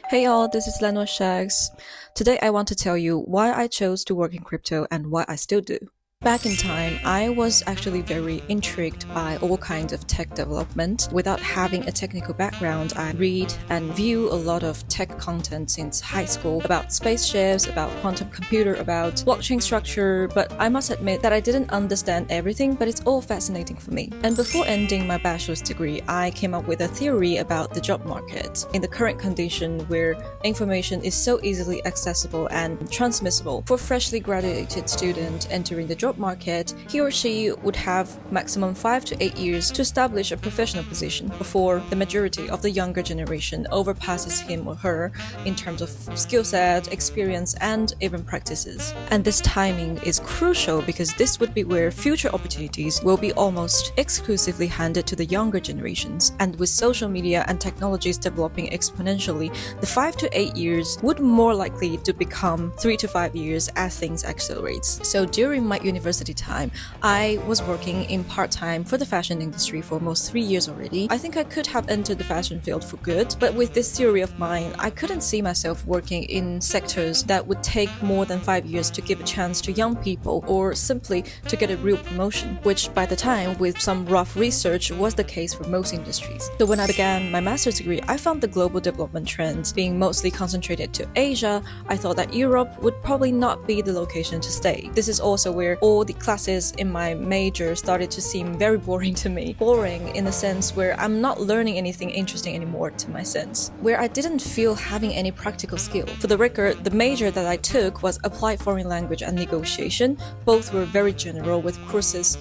Hey all, this is Leno Shags. Today I want to tell you why I chose to work in crypto and why I still do. Back in time, I was actually very intrigued by all kinds of tech development. Without having a technical background, I read and view a lot of tech content since high school about spaceships, about quantum computer, about blockchain structure, but I must admit that I didn't understand everything, but it's all fascinating for me. And before ending my bachelor's degree, I came up with a theory about the job market. In the current condition where information is so easily accessible and transmissible, for freshly graduated student entering the job market, he or she would have maximum 5 to 8 years to establish a professional position before the majority of the younger generation overpasses him or her in terms of skill set, experience, and even practices. And this timing is crucial because this would be where future opportunities will be almost exclusively handed to the younger generations. And with social media and technologies developing exponentially, the 5 to 8 years would more likely to become 3 to 5 years as things accelerate. So during my university time, I was working in part-time for the fashion industry for almost 3 years already. I think I could have entered the fashion field for good, but with this theory of mine, I couldn't see myself working in sectors that would take more than 5 years to give a chance to young people or simply to get a real promotion, which by the time, with some rough research, was the case for most industries. So when I began my master's degree, I found the global development trends being mostly concentrated to Asia. I thought that Europe would probably not be the location to stay. This is also where all the classes in my major started to seem very boring to me. Boring in the sense where I'm not learning anything interesting anymore to my sense, where I didn't feel having any practical skill. For the record, the major that I took was Applied Foreign Language and Negotiation. Both were very general, with courses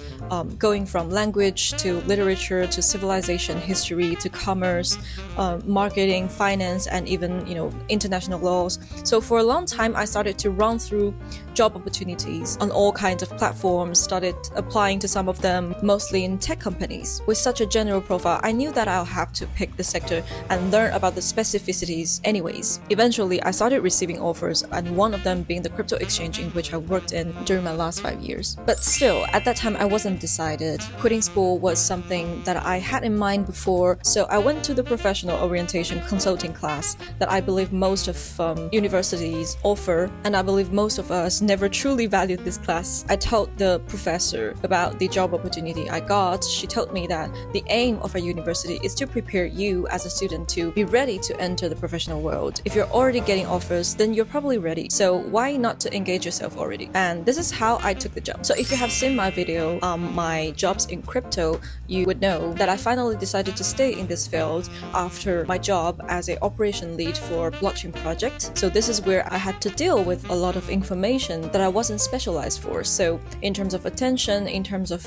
going from language to literature to civilization history to commerce, marketing, finance, and even international laws. So for a long time, I started to run through job opportunities on all kinds of platforms, started applying to some of them, mostly in tech companies. With such a general profile, I knew that I'll have to pick the sector and learn about the specificities anyways. Eventually, I started receiving offers, and one of them being the crypto exchange in which I worked in during my last 5 years. But still, at that time, I wasn't decided. Quitting school was something that I had in mind before, so I went to the professional orientation consulting class that I believe most of universities offer, and I believe most of us never truly valued this class. I told the professor about the job opportunity I got. She told me that the aim of a university is to prepare you as a student to be ready to enter the professional world. If you're already getting offers, then you're probably ready. So why not to engage yourself already? And this is how I took the jump. So if you have seen my video, my jobs in crypto, you would know that I finally decided to stay in this field after my job as an operation lead for blockchain project. So this is where I had to deal with a lot of information that I wasn't specialized for. So in terms of attention, in terms of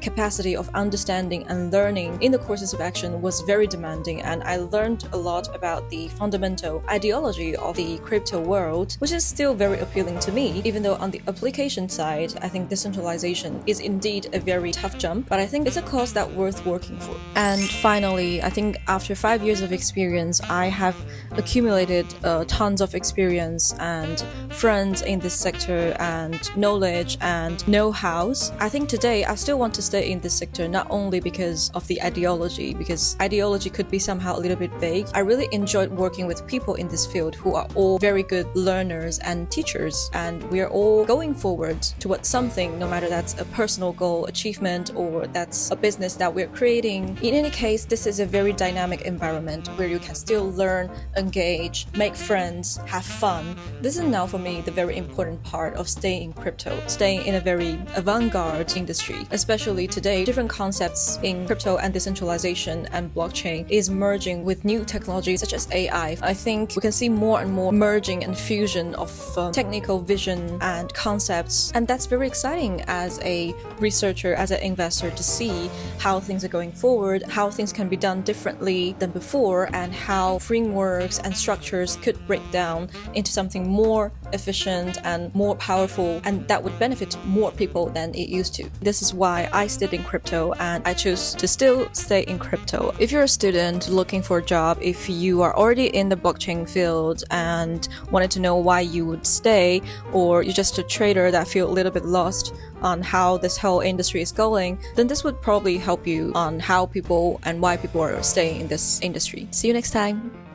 capacity of understanding and learning in the courses of action was very demanding, and I learned a lot about the fundamental ideology of the crypto world, which is still very appealing to me, even though on the application side, I think decentralization is indeed a very tough jump, but I think it's a cause that's worth working for. And finally, I think after 5 years of experience, I have accumulated tons of experience and friends in this sector and knowledge and know-hows. I think today I still want to stay in this sector, not only because of the ideology, because ideology could be somehow a little bit vague. I really enjoyed working with people in this field who are all very good learners and teachers, and we are all going forward towards something, no matter that's a personal goal, achievement, or that's a business that we're creating. In any case, this is a very dynamic environment where you can still learn, engage, make friends, have fun. This is now for me the very important part of staying in crypto, staying in a very avant-garde industry. Especially today, different concepts in crypto and decentralization and blockchain is merging with new technologies such as AI. I think we can see more and more merging and fusion of technical vision and concepts, and that's very exciting as a researcher, as an investor, to see how things are going forward, how things can be done differently than before, and how frameworks and structures could break down into something more efficient and more powerful, and that would benefit more people than it used to. This is why I stayed in crypto, and I choose to still stay in crypto. If you're a student looking for a job, if you are already in the blockchain field and wanted to know why you would stay, or you're just a trader that feel a little bit lost on how this whole industry is going, then this would probably help you on how people and why people are staying in this industry. See you next time.